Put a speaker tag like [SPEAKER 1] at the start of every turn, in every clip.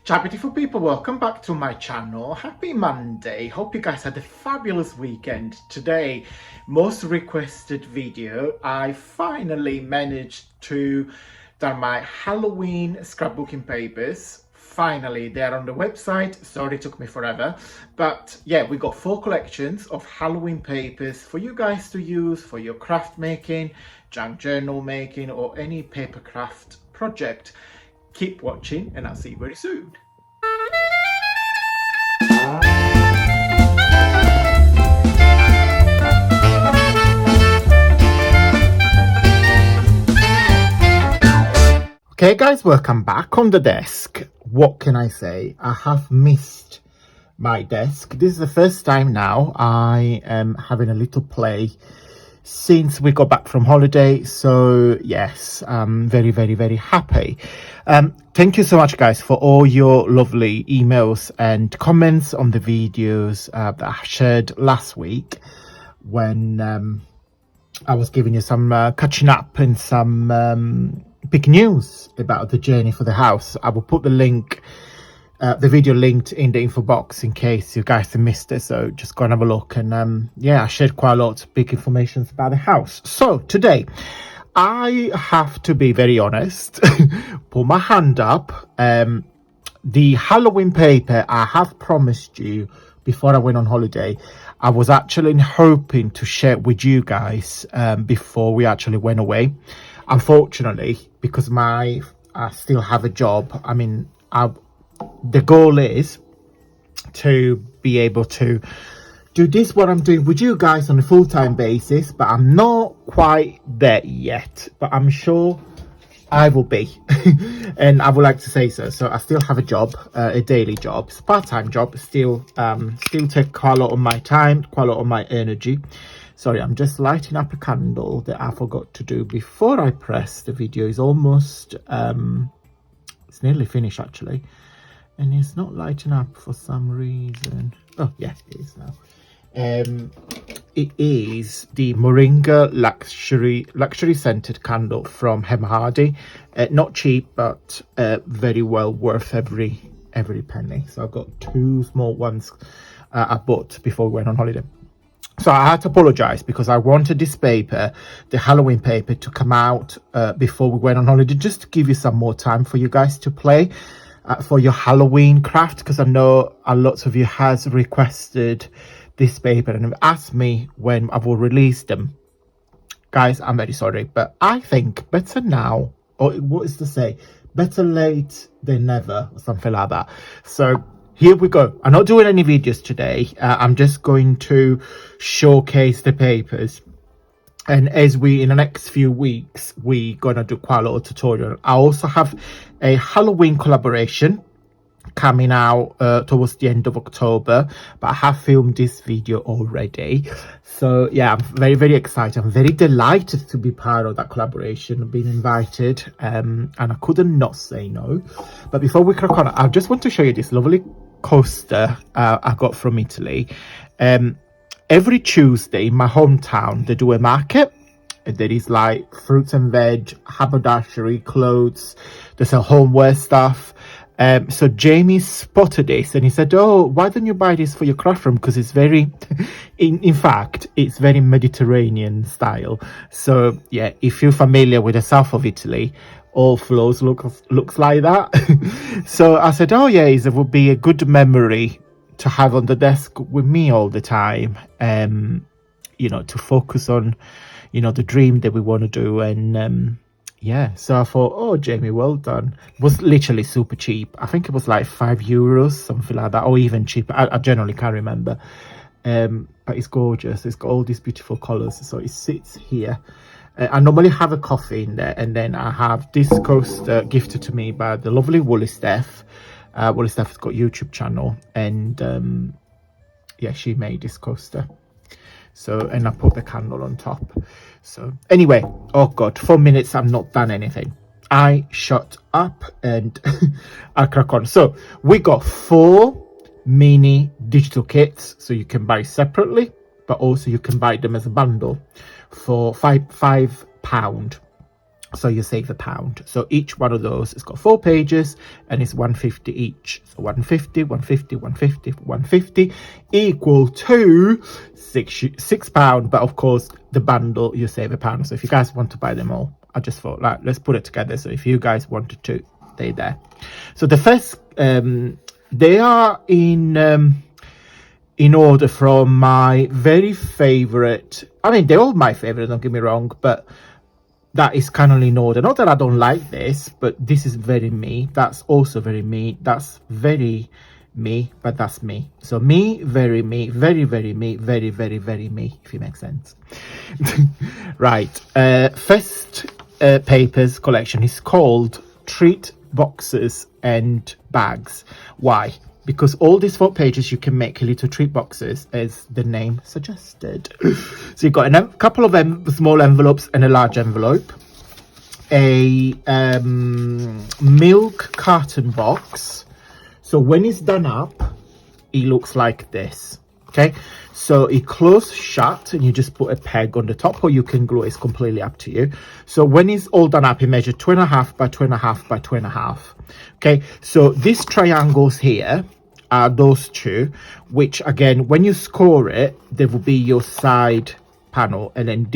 [SPEAKER 1] Ciao beautiful people, welcome back to my channel. Happy Monday. Hope you guys had a fabulous weekend. Today, most requested video, I finally managed to do my Halloween scrapbooking papers. Finally, they're on the website. Sorry it took me forever, but yeah, we got 4 collections of Halloween papers for you guys to use for your craft making, junk journal making, or any paper craft project. Keep watching and I'll see you very soon. Okay guys, welcome back on the desk. What can I say? I have missed my desk. This is the first time now I am having a little play since we got back from holiday. So yes, I'm very happy. Thank you so much guys for all your lovely emails and comments on the videos that I shared last week when I was giving you some catching up and some big news about the journey for the house. I will put the link, the video linked in the info box in case you guys have missed it, so just go and have a look. And yeah, I shared quite a lot of big information about the house. So today I have to be very honest, put my hand up. The Halloween paper I have promised you before I went on holiday, I was actually hoping to share with you guys before we actually went away. Unfortunately, because I still have a job. I mean, the goal is to be able to do this, what I'm doing with you guys on a full-time basis, but I'm not quite there yet, but I'm sure I will be. And I would like to say so. So I still have a job, a daily job, it's a part-time job, still take quite a lot of my time, quite a lot of my energy. Sorry, I'm just lighting up a candle that I forgot to do before I press. The video is almost, it's nearly finished actually. And it's not lighting up for some reason. Oh, yeah, it is now. It is the Moringa luxury scented candle from Hem Hardy. Not cheap, but very well worth every penny. So I've got 2 small ones I bought before we went on holiday. So I had to apologize because I wanted this paper, the Halloween paper, to come out before we went on holiday, just to give you some more time for you guys to play for your Halloween craft, because I know a lot of you has requested this paper and have asked me when I will release them. Guys, I'm very sorry, but I think better now, or what is to say, better late than never, or something like that. So here we go. I'm not doing any videos today. I'm just going to showcase the papers. And as in the next few weeks, we're going to do quite a lot of tutorial. I also have a Halloween collaboration coming out towards the end of October, but I have filmed this video already. So yeah, I'm very excited. I'm very delighted to be part of that collaboration. I've been invited and I couldn't not say no. But before we crack on, I just want to show you this lovely coaster I got from Italy. Every Tuesday in my hometown they do a market. There is like fruits and veg, haberdashery, clothes, they sell homeware stuff. So Jamie spotted this and he said, oh, why don't you buy this for your craft room, because it's very in fact it's very Mediterranean style. So yeah, if you're familiar with the south of Italy, all floors looks like that. So I said, oh yeah, it would be a good memory to have on the desk with me all the time, you know, to focus on, you know, the dream that we want to do. And yeah, so I thought, oh Jamie, well done. It was literally super cheap. I think it was like €5, something like that, or even cheaper. I generally can't remember. But it's gorgeous. It's got all these beautiful colors. So it sits here. I normally have a coffee in there, and then I have this coaster gifted to me by the lovely Woolly Steph. Woolly Steph has got a YouTube channel, and yeah, she made this coaster. So, and I put the candle on top. So anyway, oh god, 4 minutes I've not done anything. I shut up and I crack on. So we got 4 mini digital kits, so you can buy separately, but also you can buy them as a bundle for £5. so you save £1. So each one of those, it's got 4 pages and it's 150 each. So 150, 150, 150, 150 equal to £6. But of course, the bundle, you save £1. So if you guys want to buy them all, I just thought, like, let's put it together. So if you guys wanted to, they're there. So the first, they are in order from my very favorite. I mean, they're all my favorite, don't get me wrong, but that is kind of in order. Not that I don't like this, but this is very me. That's also very me. That's very me, but that's me. So me, very me, very, very me, very, very, very me, if it makes sense. Right. First papers collection is called Treat Boxes and Bags. Why? Because all these 4 pages you can make little treat boxes, as the name suggested. So you've got a couple of small envelopes and a large envelope, a milk carton box. So when it's done up, it looks like this. Okay, so it closes shut and you just put a peg on the top, or you can glue it. It's completely up to you. So when it's all done up, it measures 2.5 by 2.5 by 2.5. Okay, so these triangles here are those two, which again, when you score it, there will be your side panel, and then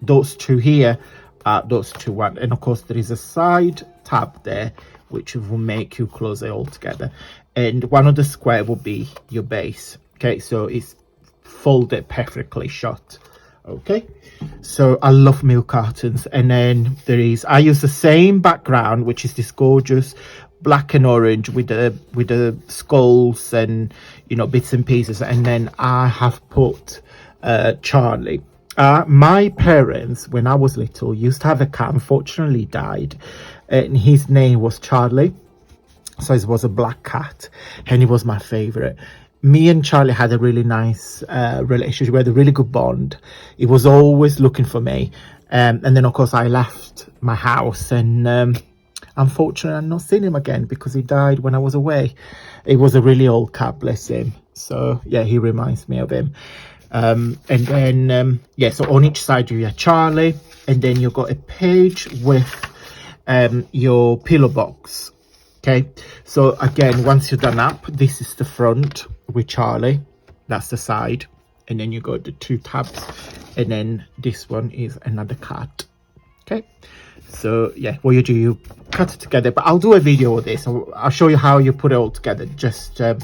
[SPEAKER 1] those two here are those two one, and of course there is a side tab there which will make you close it all together, and one of the square will be your base. Okay, so it's folded perfectly shut. Okay, so I love milk cartons. And then I use the same background, which is this gorgeous black and orange with the skulls and, you know, bits and pieces. And then I have put Charlie. My parents, when I was little, used to have a cat. Unfortunately died, and his name was Charlie. So it was a black cat, and he was my favorite. Me and Charlie had a really nice relationship. We had a really good bond. He was always looking for me. And then, of course, I left my house, and unfortunately, I've not seen him again because he died when I was away. It was a really old cat, bless him. So, yeah, he reminds me of him. And then, yeah, so on each side, you have Charlie. And then you've got a page with your pillow box. Okay, so again, once you're done up, this is the front with Charlie, that's the side, and then you got the 2 tabs, and then this one is another cat. Okay, so yeah, what you do, you cut it together, but I'll do a video of this. I'll show you how you put it all together, just to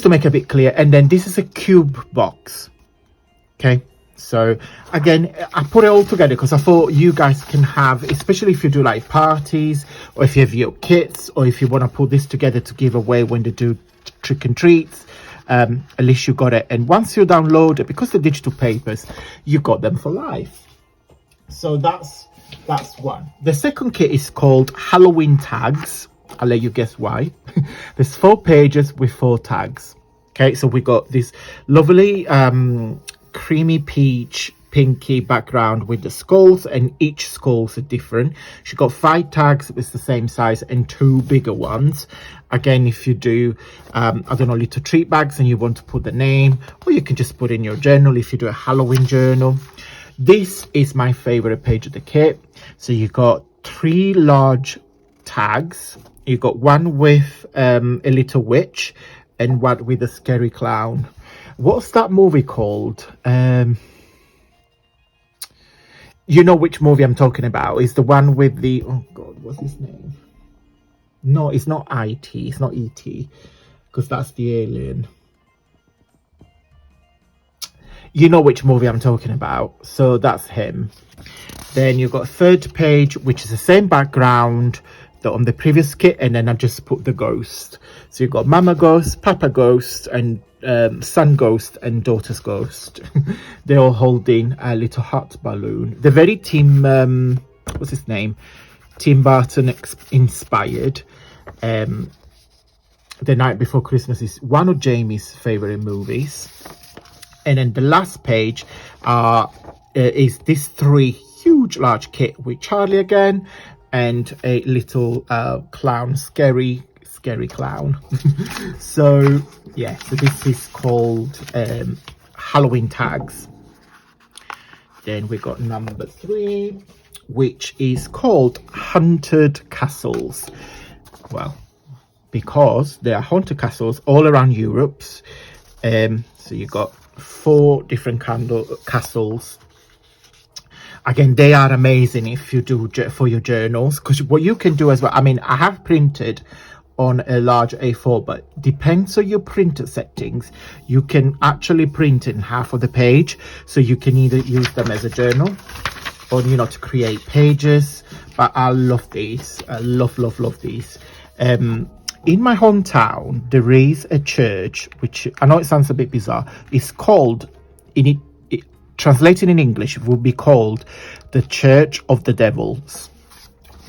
[SPEAKER 1] make it a bit clear. And then this is a cube box. Okay, so again, I put it all together because I thought you guys can have, especially if you do like parties, or if you have your kids, or if you want to put this together to give away when they do trick and treats, at least you got it. And once you download it, because the digital papers, you got them for life. So that's one. The second kit is called Halloween Tags. I'll let you guess why. There's 4 pages with 4 tags. Okay, so we got this lovely creamy peach pinky background with the skulls, and each skulls are different. She got 5 tags with the same size and 2 bigger ones. Again, if you do I don't know, little treat bags and you want to put the name, or you can just put in your journal if you do a Halloween journal. This is my favorite page of the kit. So you got 3 large tags. You got one with a little witch and one with a scary clown. What's that movie called? You know which movie I'm talking about. It's the one with the, oh god, what's his name? No, it's not IT. It's not ET, because that's the alien. You know which movie I'm talking about. So that's him. Then you've got a 3rd page, which is the same background that on the previous kit, and then I just put the ghost. So you've got Mama Ghost, Papa Ghost, and son ghost and daughter's ghost. They're all holding a little hot balloon. They're very what's his name, Tim Burton inspired. The Night Before Christmas is one of Jamie's favorite movies. And then the last page is this 3 huge large kit with Charlie again, and a little clown, scary clown. So yeah, so this is called Halloween Tags. Then we got number 3, which is called Haunted Castles. Well, because there are haunted castles all around Europe. So you've got 4 different castles. Again, they are amazing if you do for your journals, because what you can do as well, I mean, I have printed on a large A4, but depends on your printer settings. You can actually print in half of the page, so you can either use them as a journal or, you know, to create pages. But I love these. I love these. In my hometown, there is a church, which I know it sounds a bit bizarre. It's called, translated in English, it would be called the Church of the Devils,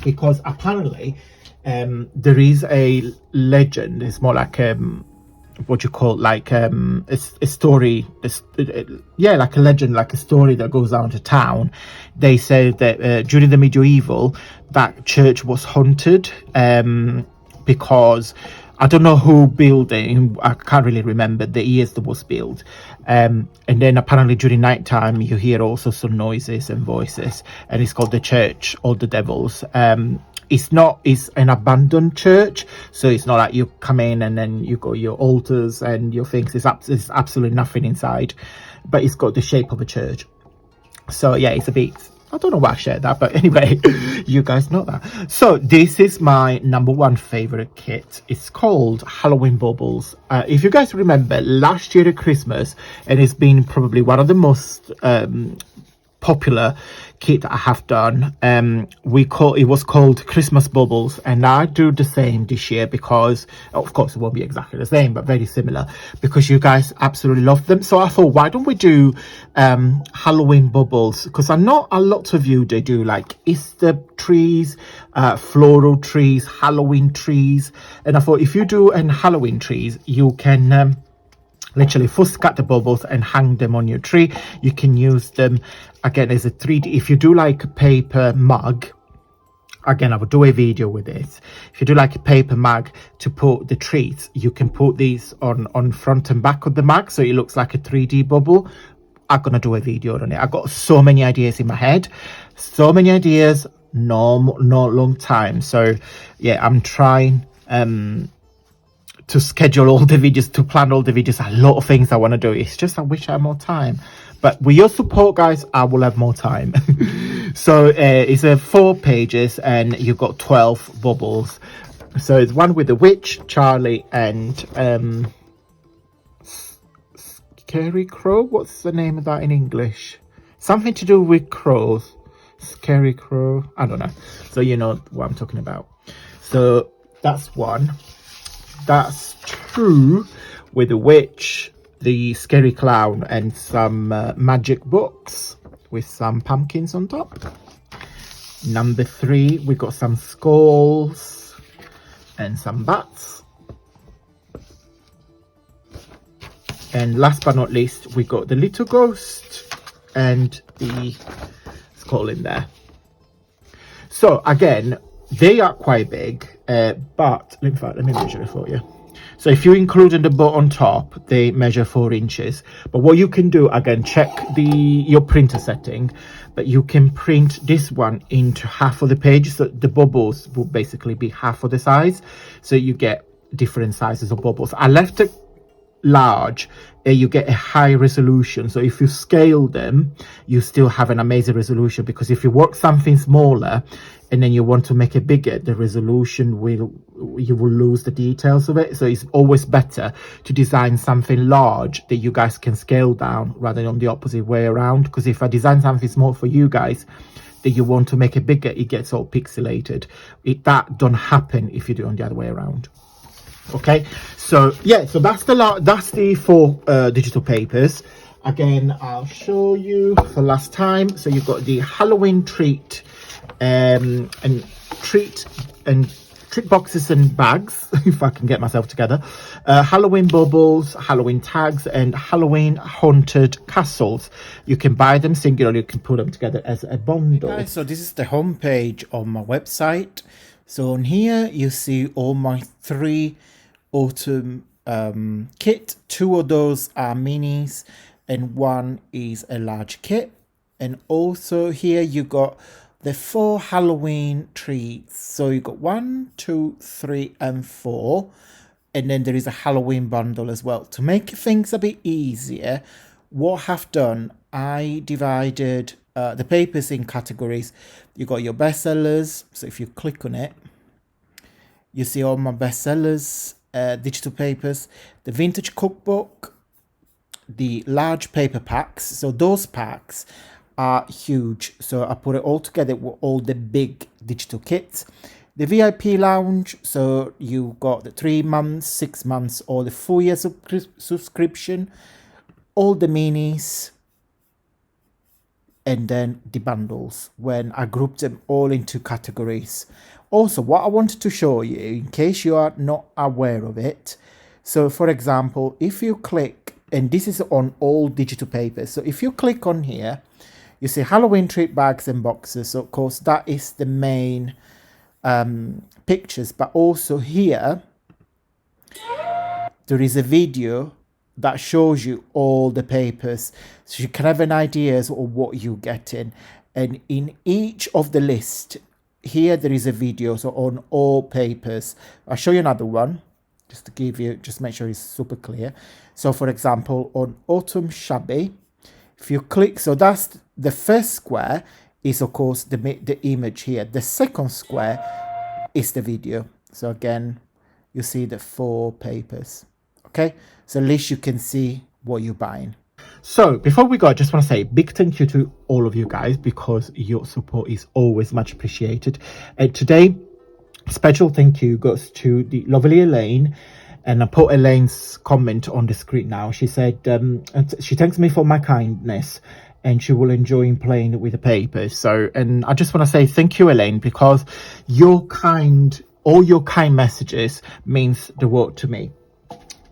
[SPEAKER 1] because apparently there is a legend. It's more like what you call, like a story, like a legend, like a story that goes down to town. They say that during the medieval, that church was haunted, because I don't know who built it. I can't really remember the years that was built. And then apparently during night time, you hear also some noises and voices, and it's called the Church of the Devils. It's an abandoned church, so it's not like you come in and then you got your altars and your things. There's absolutely nothing inside, but it's got the shape of a church. So yeah, it's a bit, I don't know why I shared that, but anyway, you guys know that. So this is my number 1 favorite kit. It's called Halloween Baubles. If you guys remember last year at Christmas, and it's been probably one of the most popular kit I have done. It was called Christmas Bubbles, and I do the same this year because, of course, it won't be exactly the same, but very similar, because you guys absolutely love them. So I thought, why don't we do Halloween Bubbles? Because I know a lot of you, they do like Easter trees, floral trees, Halloween trees, and I thought if you do an Halloween trees, you can literally first cut the bubbles and hang them on your tree. You can use them again as a 3D. If you do like a paper mug, again, I would do a video with this. If you do like a paper mug to put the trees, you can put these on front and back of the mug, so it looks like a 3D bubble. I'm gonna do a video on it. I've got so many ideas in my head, so many ideas, no long time. So yeah, I'm trying to schedule all the videos, to plan all the videos. A lot of things I want to do. It's just I wish I had more time, but with your support, guys, I will have more time. So it's 4 pages and you've got 12 bubbles. So it's one with the witch, Charlie, and Scary Crow. What's the name of that in English? Something to do with crows. Scary Crow, I don't know. So you know what I'm talking about. So that's one. That's 2 with the witch, the scary clown, and some magic books with some pumpkins on top. Number 3, we got some skulls and some bats. And last but not least, we got the little ghost and the skull in there. So again, they are quite big, but in fact, let me measure it for you. So if you include the bow on top, they measure 4 inches. But what you can do, again, check your printer setting, but you can print this one into half of the page. So the bubbles will basically be half of the size. So you get different sizes of bubbles. I left it large, you get a high resolution. So if you scale them, you still have an amazing resolution, because if you work something smaller and then you want to make it bigger, the resolution you will lose the details of it. So it's always better to design something large that you guys can scale down rather than the opposite way around. Because if I design something small for you guys that you want to make it bigger, it gets all pixelated. That don't happen if you do it on the other way around. Okay, so yeah, so that's the 4 digital papers. Again, I'll show you for last time. So you've got the Halloween treat and treat boxes and bags, if I can get myself together, Halloween bubbles, Halloween tags, and Halloween haunted castles. You can buy them singular, you can put them together as a bundle. Hey guys, so this is the homepage on my website. So on here you see all my 3 autumn kit. 2 of those are minis and 1 is a large kit. And also here you got the 4 Halloween treats. So you got 1, 2, 3, and 4. And then there is a Halloween bundle as well. To make things a bit easier, what I've done, I divided the papers in categories. You got your bestsellers. So if you click on it, you see all my bestsellers, digital papers, the vintage cookbook, the large paper packs. So those packs are huge. So I put it all together with all the big digital kits. The VIP lounge, so you got the 3 months, 6 months, or the full year subscription, all the minis, and then the bundles when I grouped them all into categories. Also, what I wanted to show you, in case you are not aware of it, so for example, if you click, and this is on all digital papers, so if you click on here, you see Halloween treat bags and boxes. So of course that is the main pictures, but also here there is a video that shows you all the papers, so you can have an idea of what you're getting. And in each of the list here there is a video, so on all papers. I'll show you another one just to give you, just make sure it's super clear. So for example, on Autumn Shabby, if you click, so that's the first square is of course the image here. The second square is the video. So again, you see the 4 papers. Okay, so at least you can see what you're buying. So before we go, I just want to say a big thank you to all of you guys, because your support is always much appreciated. And today, special thank you goes to the lovely Elaine. And I put Elaine's comment on the screen now. She said, she thanks me for my kindness and she will enjoy playing with the papers. So, and I just want to say thank you, Elaine, because all your kind messages means the world to me.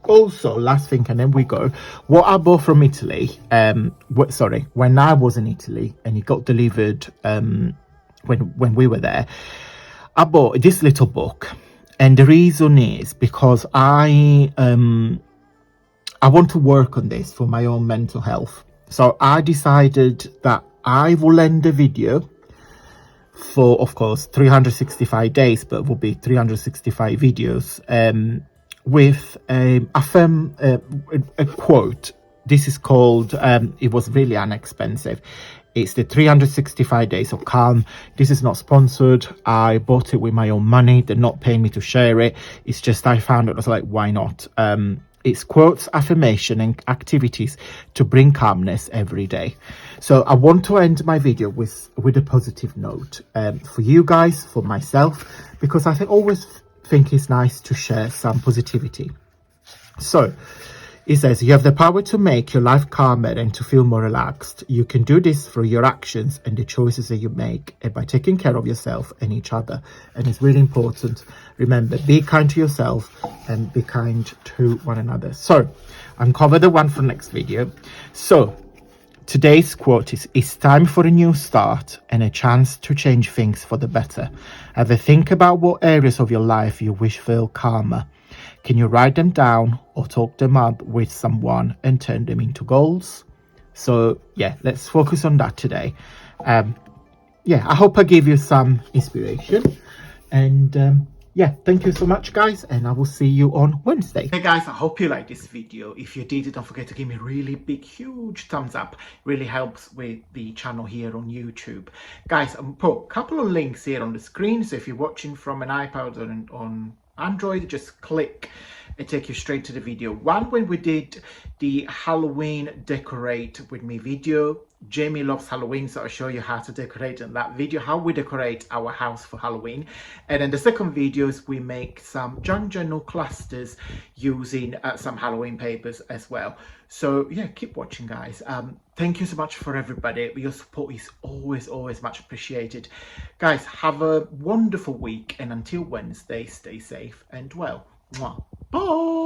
[SPEAKER 1] Also, last thing, and then we go. What I bought from Italy, when I was in Italy and it got delivered when we were there, I bought this little book. And the reason is because I want to work on this for my own mental health. So I decided that I will end the video for, of course, 365 days, but it will be 365 videos with a quote. This is called, it was really inexpensive. It's the 365 Days of Calm. This is not sponsored. I bought it with my own money. They're not paying me to share it. It's just I found it. I was like, why not? It's quotes, affirmation, and activities to bring calmness every day. So I want to end my video with a positive note for you guys, for myself, because I always think it's nice to share some positivity. So it says, you have the power to make your life calmer and to feel more relaxed. You can do this through your actions and the choices that you make, and by taking care of yourself and each other. And it's really important. Remember, be kind to yourself and be kind to one another. So I'll cover the one for next video. So today's quote is, it's time for a new start and a chance to change things for the better. Have a think about what areas of your life you wish feel calmer. Can you write them down or talk them up with someone and turn them into goals? So yeah, let's focus on that today. Yeah, I hope I gave you some inspiration. And yeah, thank you so much, guys, and I will see you on Wednesday. Hey guys, I hope you liked this video. If you did, don't forget to give me a really big, huge thumbs up. It really helps with the channel here on YouTube. Guys, I'll put a couple of links here on the screen. So if you're watching from an iPad or on Android, just click and take you straight to the video. One, when we did the Halloween decorate with me video. Jamie loves Halloween, so I'll show you how to decorate in that video, how we decorate our house for Halloween. And then the second video is we make some junk journal clusters using some Halloween papers as well. So yeah, keep watching, guys. Thank you so much for everybody. Your support is always much appreciated. Guys, have a wonderful week, and until Wednesday, stay safe and well. Mwah. Bye.